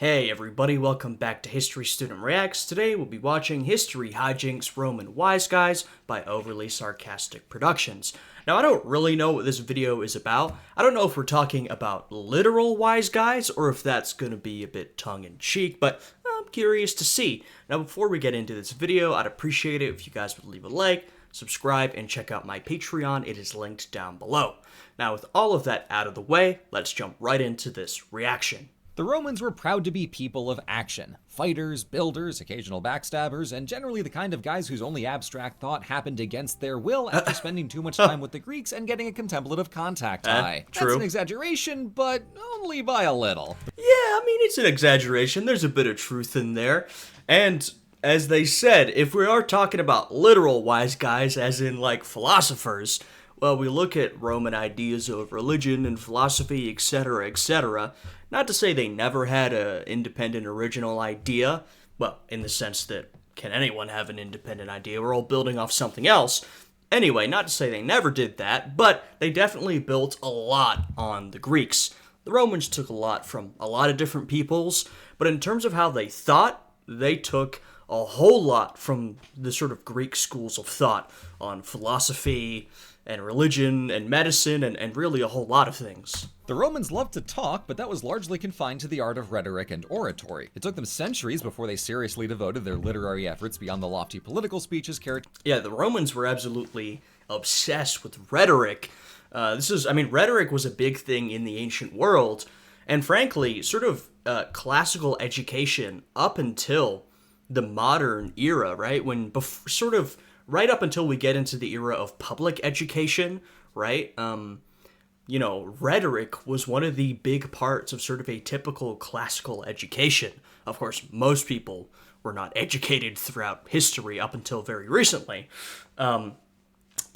Hey everybody, welcome back to History Student Reacts. Today we'll be watching History Hijinks Roman Wise Guys by Overly Sarcastic Productions. Now I don't really know what this video is about. I don't know if we're talking about literal wise guys or if that's going to be a bit tongue-in-cheek, but I'm curious to see. Now before we get into this video, I'd appreciate it if you guys would leave a like, subscribe, and check out my Patreon. It is linked down below. Now with all of that out of the way, let's jump right into this reaction. The Romans were proud to be people of action. Fighters, builders, occasional backstabbers, and generally the kind of guys whose only abstract thought happened against their will after spending too much time with the Greeks and getting a contemplative contact high. True. That's an exaggeration, but only by a little. Yeah, I mean, it's an exaggeration. There's a bit of truth in there. And as they said, if we are talking about literal wise guys, as in like philosophers, well, we look at Roman ideas of religion and philosophy, etc., etc. Not to say they never had an independent original idea, well, in the sense that can anyone have an independent idea? We're all building off something else. Anyway, not to say they never did that, but they definitely built a lot on the Greeks. The Romans took a lot from a lot of different peoples, but in terms of how they thought, they took a whole lot from the sort of Greek schools of thought on philosophy and religion and medicine and really a whole lot of things. The Romans loved to talk, but that was largely confined to the art of rhetoric and oratory. It took them centuries before they seriously devoted their literary efforts beyond the lofty political speeches Yeah, the Romans were absolutely obsessed with rhetoric. Rhetoric was a big thing in the ancient world, and frankly, sort of classical education up until the modern era, right? Right up until we get into the era of public education, right? Rhetoric was one of the big parts of sort of a typical classical education. Of course, most people were not educated throughout history up until very recently. But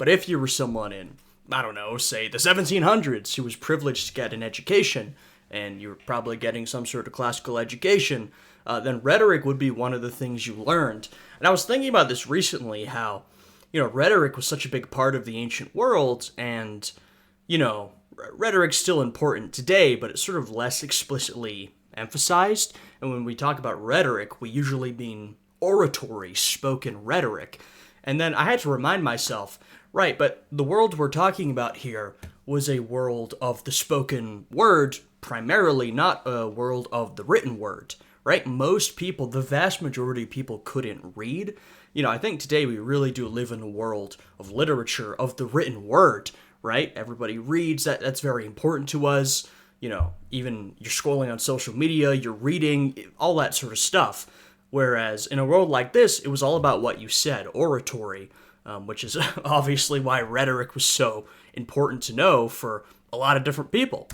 if you were someone in, I don't know, say the 1700s who was privileged to get an education, and you were probably getting some sort of classical education, then rhetoric would be one of the things you learned. And I was thinking about this recently, how, rhetoric was such a big part of the ancient world, and, rhetoric's still important today, but it's sort of less explicitly emphasized. And when we talk about rhetoric, we usually mean oratory, spoken rhetoric. And then I had to remind myself, right, but the world we're talking about here was a world of the spoken word, primarily, not a world of the written word, right? Most people, the vast majority of people couldn't read. I think today we really do live in a world of literature, of the written word, right? Everybody reads, that's very important to us. Even you're scrolling on social media, you're reading, all that sort of stuff. Whereas in a world like this, it was all about what you said, oratory, which is obviously why rhetoric was so important to know for a lot of different people.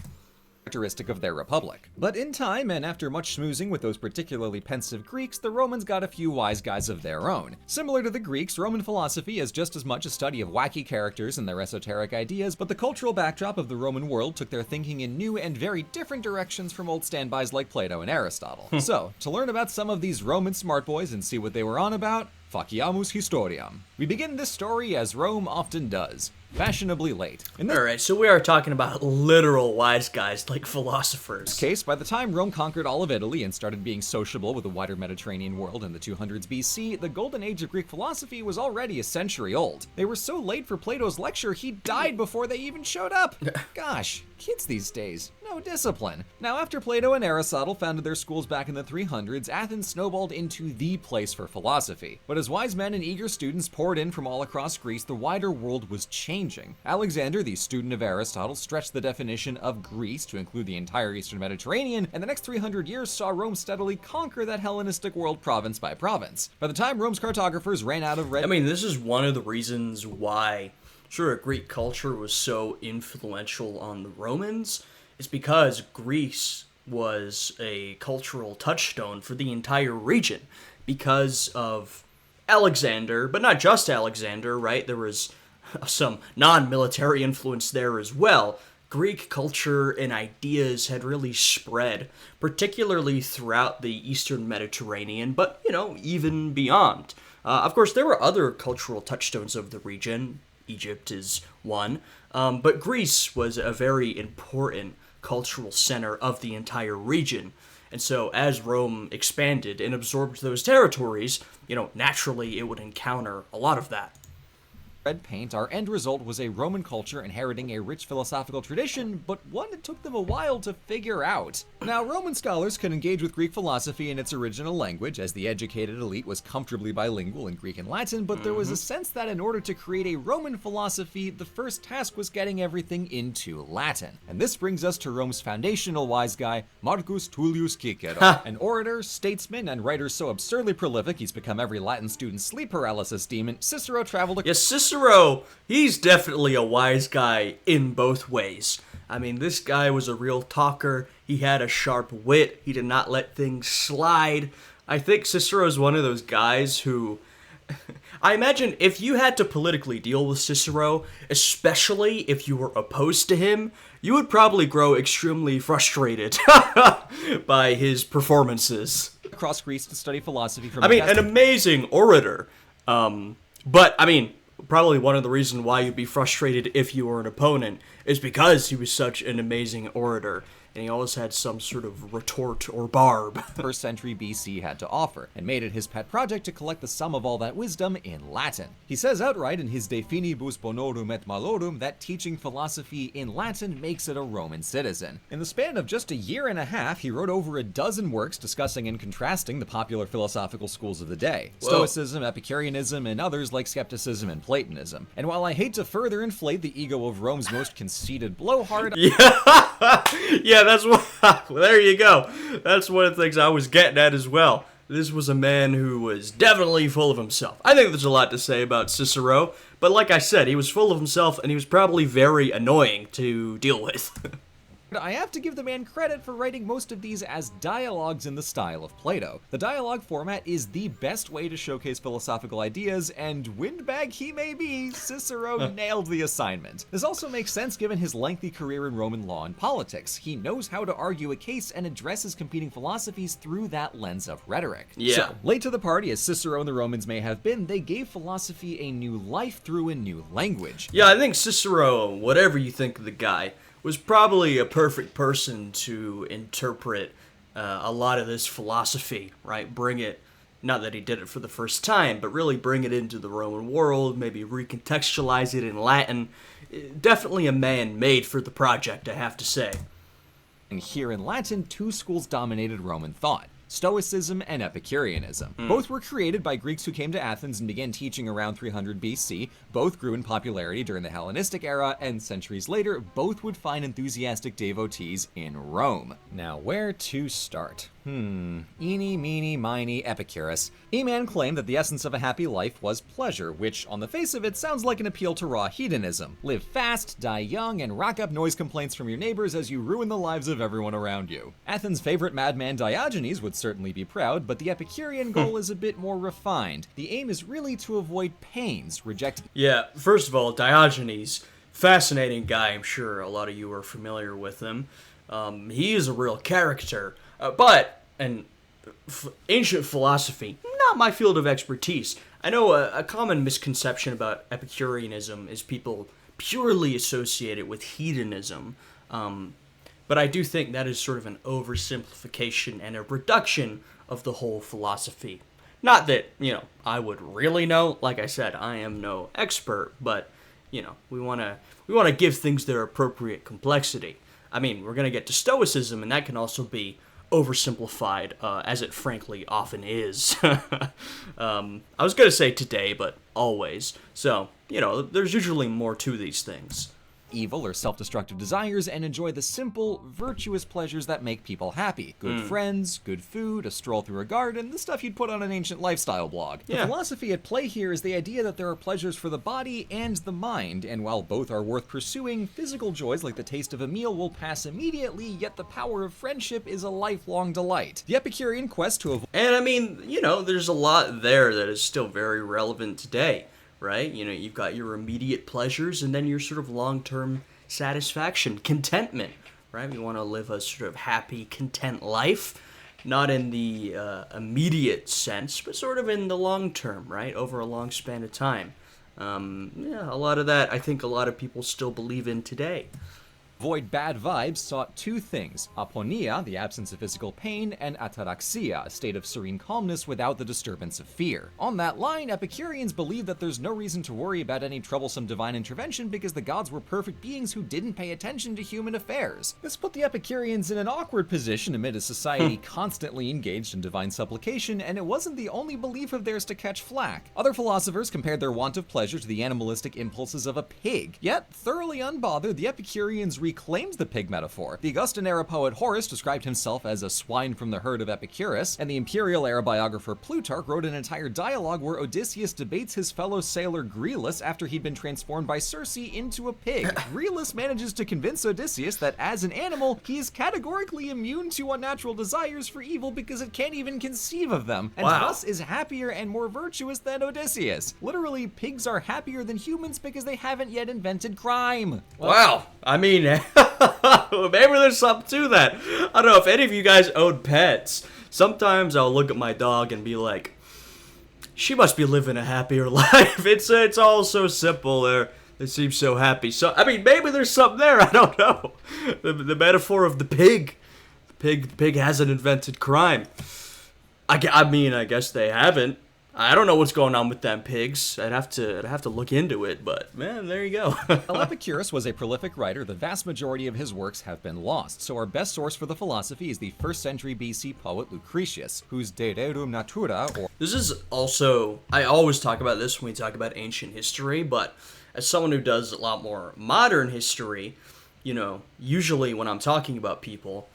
Characteristic of their republic. But in time, and after much schmoozing with those particularly pensive Greeks, the Romans got a few wise guys of their own. Similar to the Greeks, Roman philosophy is just as much a study of wacky characters and their esoteric ideas, but the cultural backdrop of the Roman world took their thinking in new and very different directions from old standbys like Plato and Aristotle. So, to learn about some of these Roman smart boys and see what they were on about, faciamus historiam. We begin this story as Rome often does, fashionably late. Alright, so we are talking about literal wise guys like philosophers. In this case, by the time Rome conquered all of Italy and started being sociable with the wider Mediterranean world in the 200s BC, the golden age of Greek philosophy was already a century old. They were so late for Plato's lecture, he died before they even showed up. Gosh, kids these days, no discipline. Now, after Plato and Aristotle founded their schools back in the 300s, Athens snowballed into the place for philosophy. But as wise men and eager students poured in from all across Greece, the wider world was changing. Alexander, the student of Aristotle, stretched the definition of Greece to include the entire eastern Mediterranean, and the next 300 years saw Rome steadily conquer that Hellenistic world province by province. By the time Rome's cartographers ran out of this is one of the reasons why Greek culture was so influential on the Romans. It's because Greece was a cultural touchstone for the entire region because of Alexander, but not just Alexander, right? There was some non-military influence there as well. Greek culture and ideas had really spread, particularly throughout the eastern Mediterranean, but, even beyond. Of course, there were other cultural touchstones of the region. Egypt is one, but Greece was a very important cultural center of the entire region. And so as Rome expanded and absorbed those territories, naturally it would encounter a lot of that. Red paint, our end result was a Roman culture inheriting a rich philosophical tradition, but one it took them a while to figure out. Now, Roman scholars could engage with Greek philosophy in its original language, as the educated elite was comfortably bilingual in Greek and Latin, but there was a sense that in order to create a Roman philosophy, the first task was getting everything into Latin. And this brings us to Rome's foundational wise guy, Marcus Tullius Cicero, an orator, statesman, and writer so absurdly prolific he's become every Latin student's sleep paralysis demon. Cicero traveled Yes, Cicero, he's definitely a wise guy in both ways. I mean, this guy was a real talker. He had a sharp wit. He did not let things slide. I think Cicero's one of those guys who... I imagine if you had to politically deal with Cicero, especially if you were opposed to him, you would probably grow extremely frustrated by his performances. across Greece to study philosophy from... an amazing orator. But, probably one of the reasons why you'd be frustrated if you were an opponent is because he was such an amazing orator, and he always had some sort of retort or barb. First century BC had to offer, and made it his pet project to collect the sum of all that wisdom in Latin. He says outright in his De Finibus Bonorum et Malorum that teaching philosophy in Latin makes it a Roman citizen. In the span of just a year and a half, he wrote over a dozen works discussing and contrasting the popular philosophical schools of the day: Stoicism, Epicureanism, and others like skepticism and Platonism. And while I hate to further inflate the ego of Rome's most conceited blowhard... Yeah, that's what... There you go. That's one of the things I was getting at as well. This was a man who was definitely full of himself. I think there's a lot to say about Cicero, but like I said, he was full of himself, and he was probably very annoying to deal with. I have to give the man credit for writing most of these as dialogues in the style of Plato. The dialogue format is the best way to showcase philosophical ideas, and windbag he may be, Cicero nailed the assignment. This also makes sense given his lengthy career in Roman law and politics. He knows how to argue a case and addresses competing philosophies through that lens of rhetoric. Yeah. So, late to the party as Cicero and the Romans may have been, they gave philosophy a new life through a new language. Yeah, I think Cicero, whatever you think of the guy, was probably a perfect person to interpret a lot of this philosophy, right? Bring it, not that he did it for the first time, but really bring it into the Roman world, maybe recontextualize it in Latin. Definitely a man made for the project, I have to say. And here in Latin, two schools dominated Roman thought: Stoicism and Epicureanism. Both were created by Greeks who came to Athens and began teaching around 300 BC. Both grew in popularity during the Hellenistic era, and centuries later, both would find enthusiastic devotees in Rome. Now, where to start? Eeny, meeny, miny, Epicurus. E-Man claimed that the essence of a happy life was pleasure, which, on the face of it, sounds like an appeal to raw hedonism. Live fast, die young, and rack up noise complaints from your neighbors as you ruin the lives of everyone around you. Athens' favorite madman Diogenes would certainly be proud, but the Epicurean goal is a bit more refined. The aim is really to avoid pains, reject... Yeah, first of all, Diogenes, fascinating guy. I'm sure a lot of you are familiar with him. He is a real character, and ancient philosophy, not my field of expertise. I know a common misconception about Epicureanism is people purely associate it with hedonism, but I do think that is sort of an oversimplification and a reduction of the whole philosophy. Not that, I would really know. Like I said, I am no expert, but, we want to give things their appropriate complexity. We're going to get to Stoicism, and that can also be oversimplified, as it frankly often is. I was going to say today, but always. So, there's usually more to these things. Evil or self-destructive desires and enjoy the simple, virtuous pleasures that make people happy. Good friends, good food, a stroll through a garden, the stuff you'd put on an ancient lifestyle blog. Yeah. The philosophy at play here is the idea that there are pleasures for the body and the mind, and while both are worth pursuing, physical joys like the taste of a meal will pass immediately, yet the power of friendship is a lifelong delight. The Epicurean quest to avoid... And there's a lot there that is still very relevant today. Right? You've got your immediate pleasures and then your sort of long-term satisfaction, contentment, right? You want to live a sort of happy, content life, not in the immediate sense, but sort of in the long term, right? Over a long span of time. A lot of that, I think a lot of people still believe in today. avoid bad vibes sought two things: aponia, the absence of physical pain, and ataraxia, a state of serene calmness without the disturbance of fear. On that line, Epicureans believe that there's no reason to worry about any troublesome divine intervention because the gods were perfect beings who didn't pay attention to human affairs. This put the Epicureans in an awkward position amid a society constantly engaged in divine supplication, and it wasn't the only belief of theirs to catch flack. Other philosophers compared their want of pleasure to the animalistic impulses of a pig. Yet, thoroughly unbothered, the Epicureans reclaimed the pig metaphor. The Augustan-era poet Horace described himself as a swine from the herd of Epicurus, and the imperial-era biographer Plutarch wrote an entire dialogue where Odysseus debates his fellow sailor Grelus after he'd been transformed by Circe into a pig. Grelus manages to convince Odysseus that as an animal, he is categorically immune to unnatural desires for evil because it can't even conceive of them, and thus is happier and more virtuous than Odysseus. Literally, pigs are happier than humans because they haven't yet invented crime. Wow. I mean, maybe there's something to that. I don't know if any of you guys own pets. Sometimes I'll look at my dog and be like, she must be living a happier life. It's all so simple there. It seems so happy. So, I mean, maybe there's something there. I don't know. The metaphor of the pig. The pig hasn't invented crime. I mean, I guess they haven't. I don't know what's going on with them pigs. I'd have to look into it, but man, there you go. While Epicurus was a prolific writer, the vast majority of his works have been lost, so our best source for the philosophy is the 1st century BC poet Lucretius, whose De Rerum Natura, or... This is also, I always talk about this when we talk about ancient history, but as someone who does a lot more modern history, you know, usually when I'm talking about people,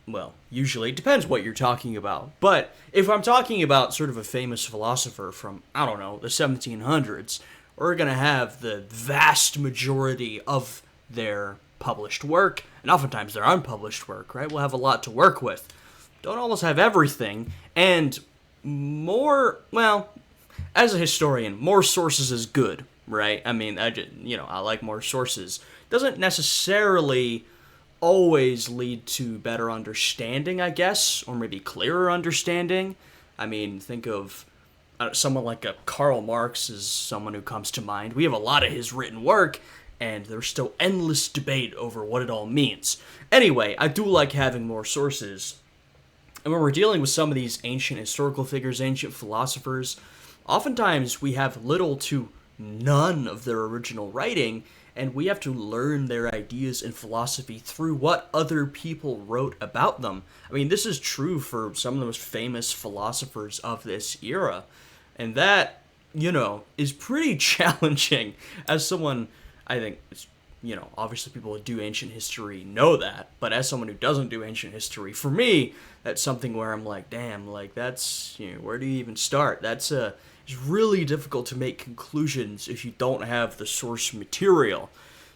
well, usually, it depends what you're talking about. But if I'm talking about sort of a famous philosopher from, I don't know, the 1700s, we're going to have the vast majority of their published work, and oftentimes their unpublished work, right? We'll have a lot to work with. Don't almost have everything, and more, well, as a historian, more sources is good, right? I mean, I like more sources. Doesn't necessarily always lead to better understanding, I guess, or maybe clearer understanding. I mean, think of someone like a Karl Marx is someone who comes to mind. We have a lot of his written work, and there's still endless debate over what it all means. Anyway, I do like having more sources. And when we're dealing with some of these ancient historical figures, ancient philosophers, oftentimes we have little to none of their original writing, and we have to learn their ideas and philosophy through what other people wrote about them. I mean, this is true for some of the most famous philosophers of this era, and that, you know, is pretty challenging. As someone, I think, you know, obviously people who do ancient history know that, but as someone who doesn't do ancient history, for me, that's something where I'm like, damn, like, that's, you know, where do you even start? It's really difficult to make conclusions if you don't have the source material.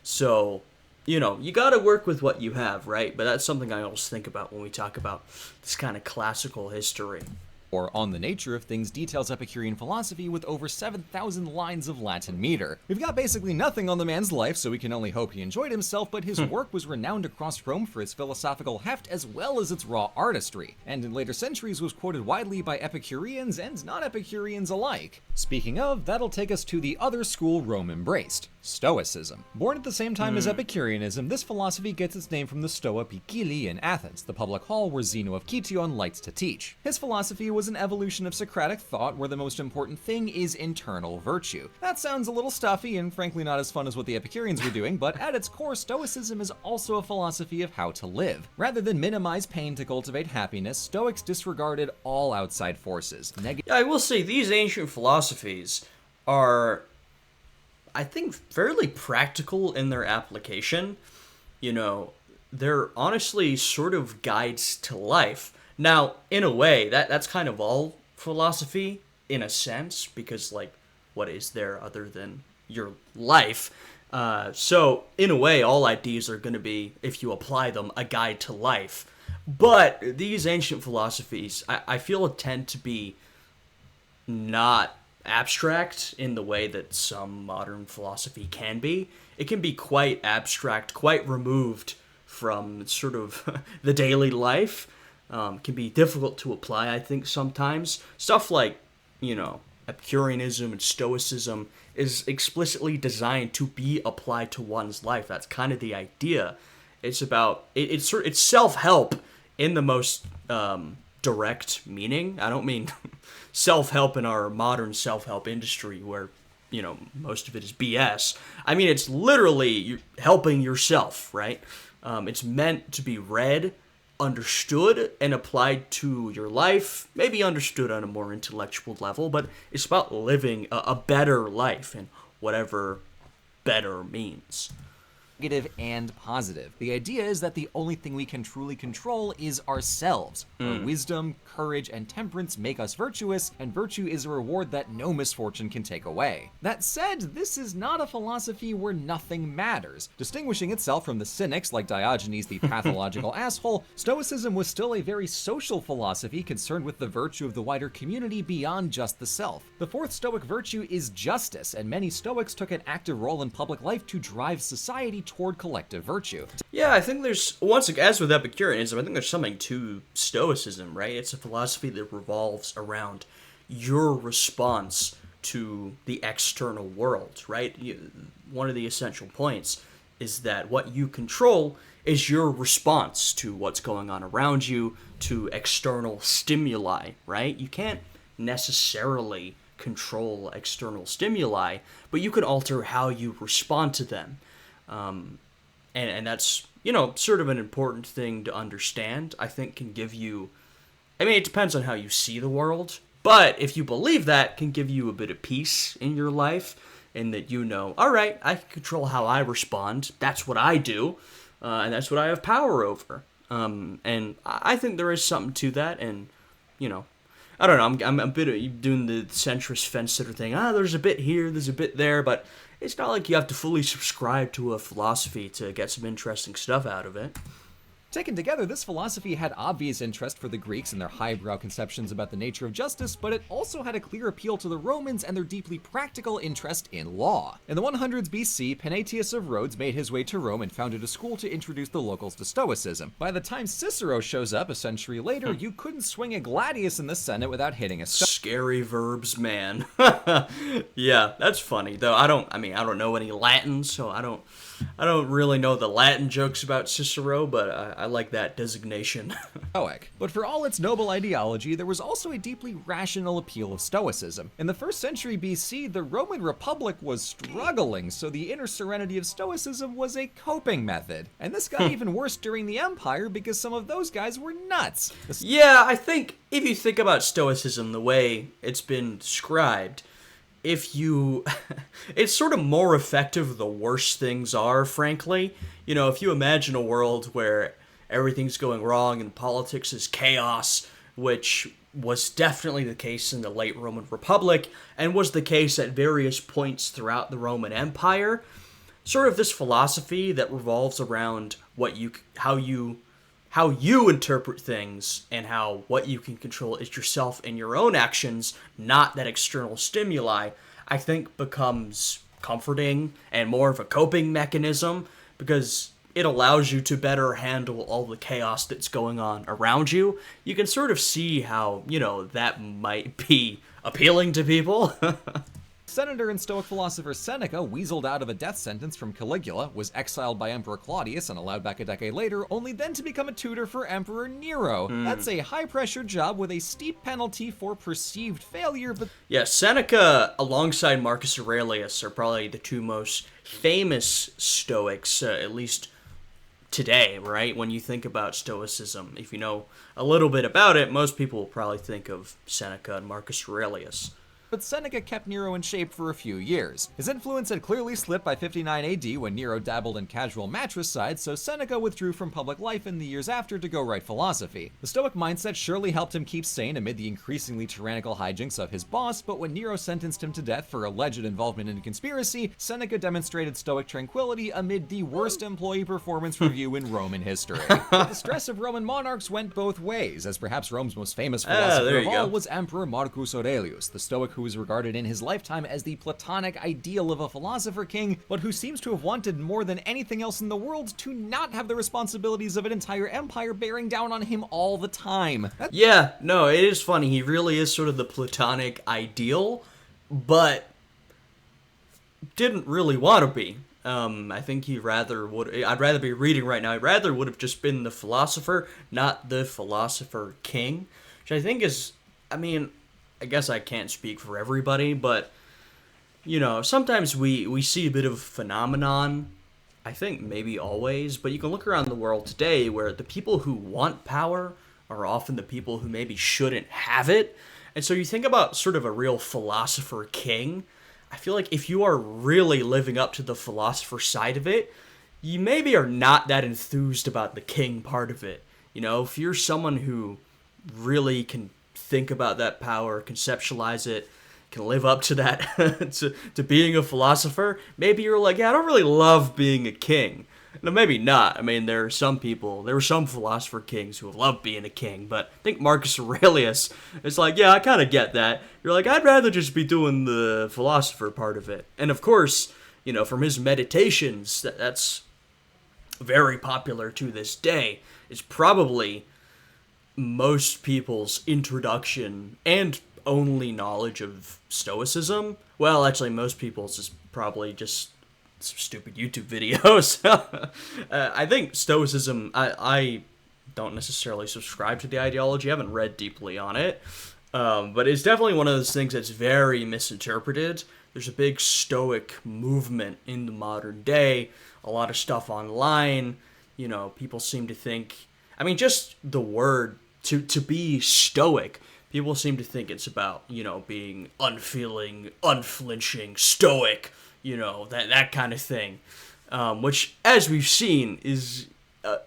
So, you know, you gotta work with what you have, right? But that's something I always think about when we talk about this kind of classical history. Or On the Nature of Things details Epicurean philosophy with over 7,000 lines of Latin meter. We've got basically nothing on the man's life, so we can only hope he enjoyed himself, but his work was renowned across Rome for its philosophical heft as well as its raw artistry, and in later centuries was quoted widely by Epicureans and non-Epicureans alike. Speaking of, that'll take us to the other school Rome embraced, Stoicism. Born at the same time as Epicureanism, this philosophy gets its name from the Stoa Picili in Athens, the public hall where Zeno of Kition likes to teach. His philosophy was an evolution of Socratic thought where the most important thing is internal virtue. That sounds a little stuffy and frankly not as fun as what the Epicureans were doing, but at its core, Stoicism is also a philosophy of how to live. Rather than minimize pain to cultivate happiness, Stoics disregarded all outside forces. I will say, these ancient philosophies are, I think, fairly practical in their application. You know, they're honestly sort of guides to life. Now, in a way, that's kind of all philosophy, in a sense, because, like, what is there other than your life? So, in a way, all ideas are going to be, if you apply them, a guide to life. But these ancient philosophies, I feel, tend to be not abstract in the way that some modern philosophy can be. It can be quite abstract, quite removed from sort of the daily life. Can be difficult to apply, I think, sometimes. Stuff like, you know, Epicureanism and Stoicism is explicitly designed to be applied to one's life. That's kind of the idea. It's about it's self-help in the most direct meaning. I don't mean self-help in our modern self-help industry where, you know, most of it is BS. I mean, it's literally helping yourself, right? It's meant to be read, understood, and applied to your life. Maybe understood on a more intellectual level, but it's about living a better life, and whatever better means. Negative and positive. The idea is that the only thing we can truly control is ourselves. Our wisdom, courage, and temperance make us virtuous, and virtue is a reward that no misfortune can take away. That said, this is not a philosophy where nothing matters. Distinguishing itself from the Cynics like Diogenes the pathological asshole, Stoicism was still a very social philosophy concerned with the virtue of the wider community beyond just the self. The fourth Stoic virtue is justice, and many Stoics took an active role in public life to drive society toward collective virtue. Yeah, I think there's, once again, as with Epicureanism, I think there's something to Stoicism, right? It's a philosophy that revolves around your response to the external world, right? One of the essential points is that what you control is your response to what's going on around you, to external stimuli, right? You can't necessarily control external stimuli, but you can alter how you respond to them. And that's, you know, sort of an important thing to understand. I think can give you, I mean, it depends on how you see the world, but if you believe that, can give you a bit of peace in your life, and that you know, all right, I can control how I respond. That's what I do, and that's what I have power over. And I think there is something to that, and, you know, I don't know, I'm a bit of doing the centrist fence sitter thing. There's a bit here, there's a bit there, but it's not like you have to fully subscribe to a philosophy to get some interesting stuff out of it. Taken together, this philosophy had obvious interest for the Greeks and their highbrow conceptions about the nature of justice, but it also had a clear appeal to the Romans and their deeply practical interest in law. In the 100s BC, Panaetius of Rhodes made his way to Rome and founded a school to introduce the locals to Stoicism. By the time Cicero shows up a century later, you couldn't swing a gladius in the Senate without hitting a Scary verbs, man. Yeah, that's funny, though. I don't know any Latin, so I don't really know the Latin jokes about Cicero, but I like that designation. Stoic. But for all its noble ideology, there was also a deeply rational appeal of Stoicism. In the 1st century BC, the Roman Republic was struggling, so the inner serenity of Stoicism was a coping method. And this got even worse during the Empire because some of those guys were nuts. Yeah, I think if you think about Stoicism the way it's been described, it's sort of more effective the worse things are, frankly. You know, if you imagine a world where everything's going wrong and politics is chaos, which was definitely the case in the late Roman Republic and was the case at various points throughout the Roman Empire, sort of this philosophy that revolves around how you interpret things and what you can control is yourself and your own actions, not that external stimuli, I think becomes comforting and more of a coping mechanism because it allows you to better handle all the chaos that's going on around you. You can sort of see how, you know, that might be appealing to people. Senator and Stoic philosopher Seneca weaseled out of a death sentence from Caligula, was exiled by Emperor Claudius and allowed back a decade later, only then to become a tutor for Emperor Nero. That's a high-pressure job with a steep penalty for perceived failure, but... Yeah, Seneca, alongside Marcus Aurelius, are probably the two most famous Stoics, at least today, right? When you think about Stoicism, if you know a little bit about it, most people will probably think of Seneca and Marcus Aurelius. But Seneca kept Nero in shape for a few years. His influence had clearly slipped by 59 AD when Nero dabbled in casual matricide, so Seneca withdrew from public life in the years after to go write philosophy. The Stoic mindset surely helped him keep sane amid the increasingly tyrannical hijinks of his boss, but when Nero sentenced him to death for alleged involvement in a conspiracy, Seneca demonstrated Stoic tranquility amid the worst employee performance review in Roman history. But the stress of Roman monarchs went both ways, as perhaps Rome's most famous philosopher of all was Emperor Marcus Aurelius, the Stoic who was regarded in his lifetime as the Platonic ideal of a philosopher king, but who seems to have wanted more than anything else in the world to not have the responsibilities of an entire empire bearing down on him all the time. Yeah, no, it is funny. He really is sort of the Platonic ideal, but didn't really want to be. I think I'd rather be reading right now. I'd rather would have just been the philosopher, not the philosopher king, which I think is, I mean, I guess I can't speak for everybody, but, sometimes we see a bit of a phenomenon, I think maybe always, but you can look around the world today where the people who want power are often the people who maybe shouldn't have it. And so you think about sort of a real philosopher king. I feel like if you are really living up to the philosopher side of it, you maybe are not that enthused about the king part of it. If you're someone who really can think about that power, conceptualize it, can live up to that, to being a philosopher, maybe you're like, yeah, I don't really love being a king. No, maybe not. I mean, there were some philosopher kings who have loved being a king, but I think Marcus Aurelius is like, yeah, I kind of get that. You're like, I'd rather just be doing the philosopher part of it. And of course, from his meditations, that's very popular to this day. It's probably most people's introduction and only knowledge of Stoicism. Well, actually, most people's is probably just some stupid YouTube videos. I think Stoicism, I don't necessarily subscribe to the ideology. I haven't read deeply on it. But it's definitely one of those things that's very misinterpreted. There's a big Stoic movement in the modern day. A lot of stuff online. People seem to think, I mean, just the word, to be Stoic, people seem to think it's about, being unfeeling, unflinching, stoic, that kind of thing. Which, as we've seen, is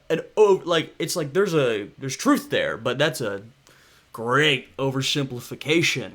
it's like there's truth there, but that's a great oversimplification.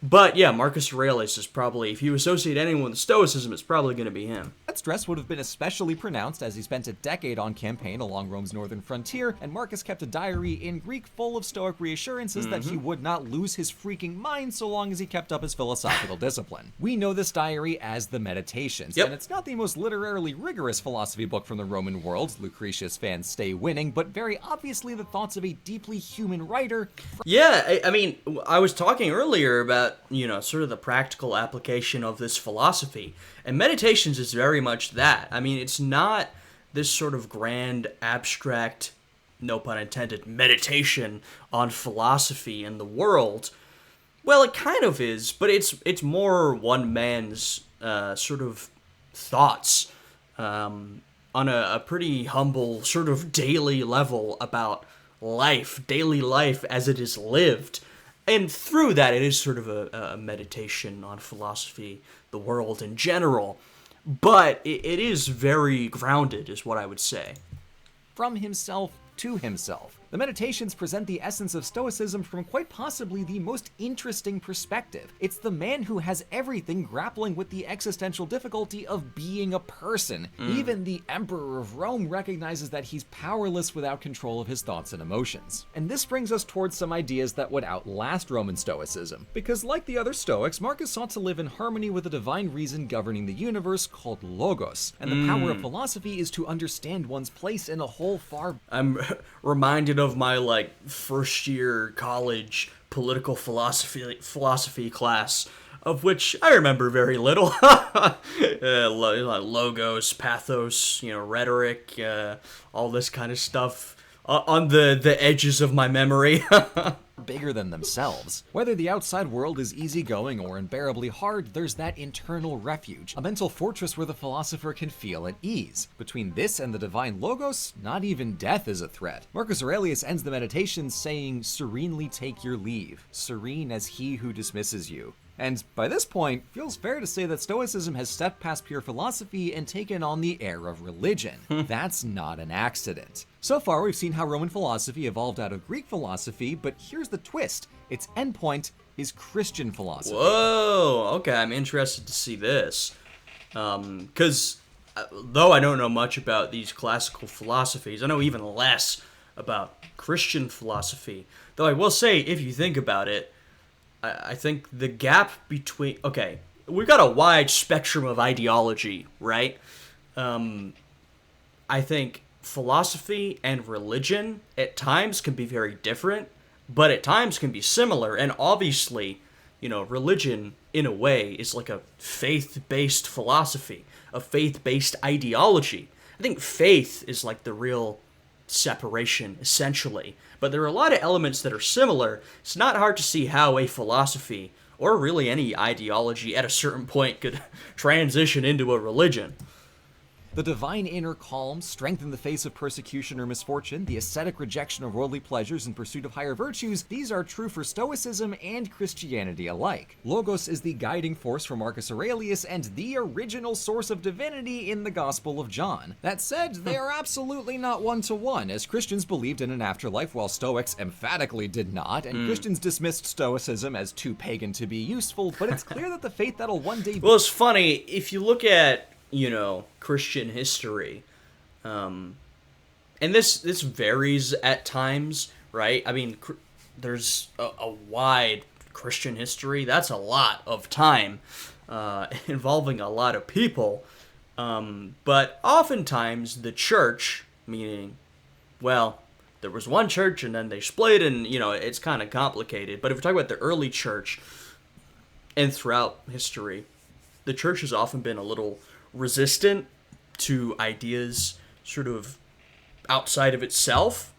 But yeah, Marcus Aurelius is probably, if you associate anyone with Stoicism, it's probably going to be him. That stress would have been especially pronounced as he spent a decade on campaign along Rome's northern frontier, and Marcus kept a diary in Greek full of Stoic reassurances that he would not lose his freaking mind so long as he kept up his philosophical discipline. We know this diary as the Meditations, and it's not the most literarily rigorous philosophy book from the Roman world. Lucretius fans stay winning, but very obviously the thoughts of a deeply human writer. Yeah, I mean, I was talking earlier about, sort of the practical application of this philosophy. And Meditations is very much that. I mean, it's not this sort of grand, abstract, no pun intended, meditation on philosophy and the world. Well, it kind of is, but it's more one man's sort of thoughts on a pretty humble sort of daily level about daily life as it is lived. And through that, it is sort of a meditation on philosophy, the world in general. But it is very grounded, is what I would say. From himself to himself. The Meditations present the essence of Stoicism from quite possibly the most interesting perspective. It's the man who has everything grappling with the existential difficulty of being a person. Even the Emperor of Rome recognizes that he's powerless without control of his thoughts and emotions. And this brings us towards some ideas that would outlast Roman Stoicism. Because like the other Stoics, Marcus sought to live in harmony with a divine reason governing the universe called Logos. And the power of philosophy is to understand one's place in a whole far... I'm reminded of my first year college political philosophy class, of which I remember very little. Logos, pathos, rhetoric, all this kind of stuff on the edges of my memory. Bigger than themselves. Whether the outside world is easygoing or unbearably hard, there's that internal refuge, a mental fortress where the philosopher can feel at ease. Between this and the divine Logos, not even death is a threat. Marcus Aurelius ends the Meditations saying, "Serenely take your leave, serene as he who dismisses you." And by this point, feels fair to say that Stoicism has stepped past pure philosophy and taken on the air of religion. That's not an accident. So far, we've seen how Roman philosophy evolved out of Greek philosophy, but here's the twist. Its endpoint is Christian philosophy. Whoa, okay, I'm interested to see this. Because though I don't know much about these classical philosophies, I know even less about Christian philosophy. Though I will say, if you think about it, I think the gap between... Okay, we've got a wide spectrum of ideology, right? I think philosophy and religion at times can be very different, but at times can be similar. And obviously, religion, in a way, is like a faith-based philosophy, a faith-based ideology. I think faith is like the real separation, essentially. But there are a lot of elements that are similar. It's not hard to see how a philosophy, or really any ideology at a certain point, could transition into a religion. The divine inner calm, strength in the face of persecution or misfortune, the ascetic rejection of worldly pleasures in pursuit of higher virtues, these are true for Stoicism and Christianity alike. Logos is the guiding force for Marcus Aurelius and the original source of divinity in the Gospel of John. That said, they are absolutely not one-to-one, as Christians believed in an afterlife while Stoics emphatically did not, and Christians dismissed Stoicism as too pagan to be useful, but it's clear that the faith that'll one day... Well, it's funny, if you look at Christian history, and this varies at times, right? I mean, there's a wide Christian history. That's a lot of time, involving a lot of people. But oftentimes the church, meaning, well, there was one church and then they split, and, it's kind of complicated. But if we're talking about the early church and throughout history, the church has often been a little resistant to ideas sort of outside of itself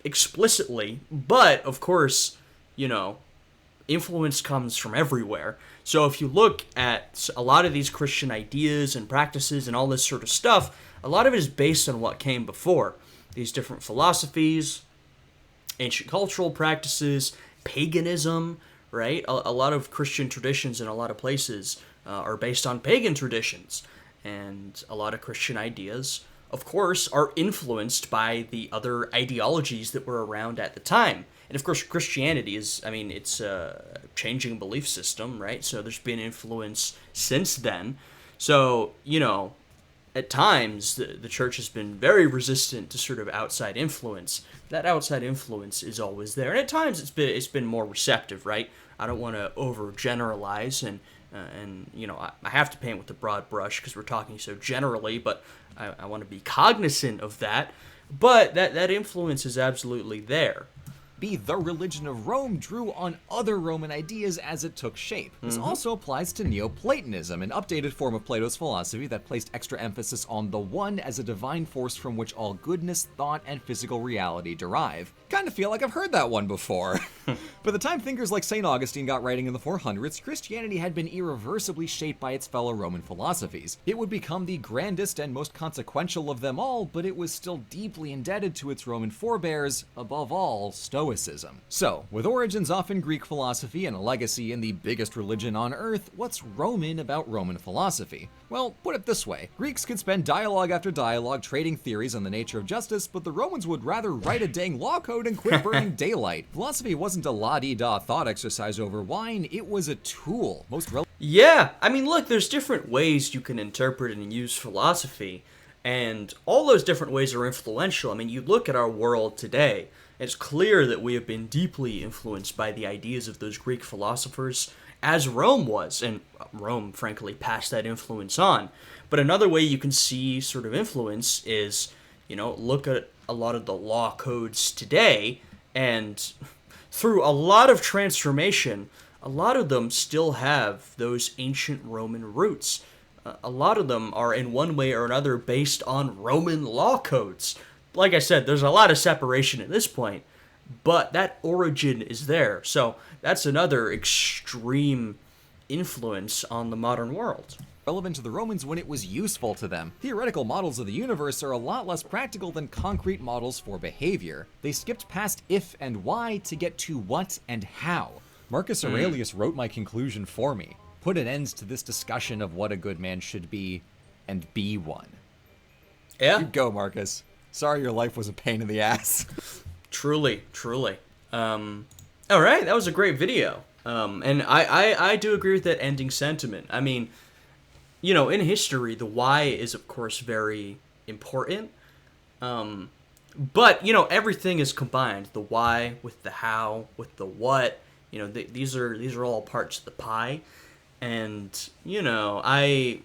explicitly, but of course, influence comes from everywhere. So if you look at a lot of these Christian ideas and practices and all this sort of stuff, a lot of it is based on what came before. These different philosophies, ancient cultural practices, paganism, right? A lot of Christian traditions in a lot of places are based on pagan traditions. And a lot of Christian ideas, of course, are influenced by the other ideologies that were around at the time. And of course, Christianity is, it's a changing belief system, right? So there's been influence since then. So, at times, the church has been very resistant to sort of outside influence. That outside influence is always there. And at times, it's been more receptive, right? I don't want to overgeneralize, and I have to paint with the broad brush because we're talking so generally, but I want to be cognizant of that. But that influence is absolutely there. The religion of Rome drew on other Roman ideas as it took shape. This also applies to Neoplatonism, an updated form of Plato's philosophy that placed extra emphasis on the One as a divine force from which all goodness, thought, and physical reality derive. Kind of feel like I've heard that one before. By the time thinkers like St. Augustine got writing in the 400s, Christianity had been irreversibly shaped by its fellow Roman philosophies. It would become the grandest and most consequential of them all, but it was still deeply indebted to its Roman forebears, above all, Stoicism. So, with origins often Greek philosophy and a legacy in the biggest religion on earth, what's Roman about Roman philosophy? Well, put it this way. Greeks could spend dialogue after dialogue trading theories on the nature of justice, but the Romans would rather write a dang law code and quit burning daylight. Philosophy wasn't a la-di-da thought exercise over wine, it was a tool. Yeah, look, there's different ways you can interpret and use philosophy, and all those different ways are influential. You look at our world today, it's clear that we have been deeply influenced by the ideas of those Greek philosophers, as Rome was, and Rome, frankly, passed that influence on. But another way you can see sort of influence is, look at a lot of the law codes today, and through a lot of transformation, a lot of them still have those ancient Roman roots. A lot of them are in one way or another based on Roman law codes. Like I said, there's a lot of separation at this point, but that origin is there. So that's another extreme influence on the modern world. Relevant to the Romans when it was useful to them. Theoretical models of the universe are a lot less practical than concrete models for behavior. They skipped past if and why to get to what and how. Marcus Aurelius wrote my conclusion for me. Put an end to this discussion of what a good man should be, and be one. Yeah. You go, Marcus. Sorry your life was a pain in the ass. Truly. All right, that was a great video. And I do agree with that ending sentiment. In history, the why is, of course, very important. But, everything is combined. The why with the how, with the what. These are all parts of the pie. And, I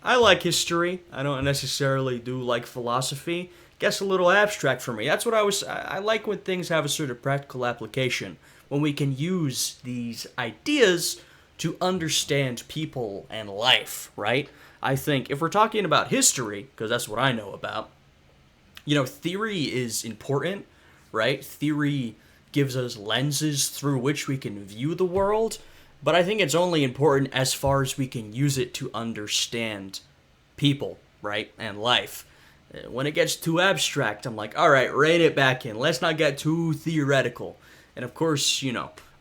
like history. I don't necessarily do like philosophy. gets a little abstract for me. That's what I like when things have a sort of practical application, when we can use these ideas to understand people and life, right? I think if we're talking about history, because that's what I know about, theory is important, right? Theory gives us lenses through which we can view the world, but I think it's only important as far as we can use it to understand people, right? And life. When it gets too abstract, I'm like, all right, rein it back in. Let's not get too theoretical. And of course,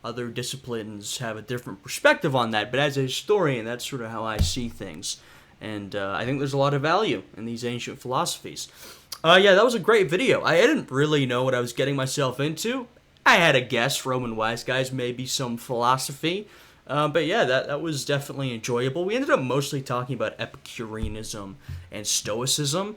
other disciplines have a different perspective on that, but as a historian, that's sort of how I see things. And I think there's a lot of value in these ancient philosophies. Yeah, that was a great video. I didn't really know what I was getting myself into. I had a guess, Roman wise guys, maybe some philosophy. But yeah, that was definitely enjoyable. We ended up mostly talking about Epicureanism and Stoicism.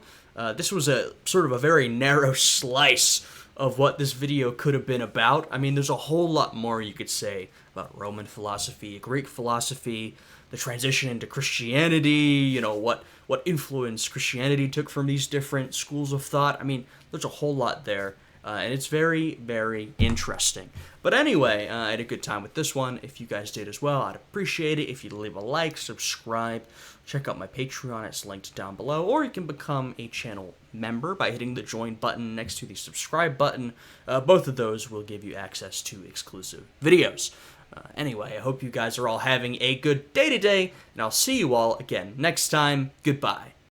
This was a sort of a very narrow slice of what this video could have been about. I mean, there's a whole lot more you could say about Roman philosophy, Greek philosophy, the transition into Christianity, what influence Christianity took from these different schools of thought. I mean, there's a whole lot there, and it's very, very interesting. But anyway, I had a good time with this one. If you guys did as well, I'd appreciate it if you'd leave a like, subscribe, check out my Patreon, it's linked down below, or you can become a channel member by hitting the join button next to the subscribe button. Both of those will give you access to exclusive videos. Anyway, I hope you guys are all having a good day today, and I'll see you all again next time. Goodbye.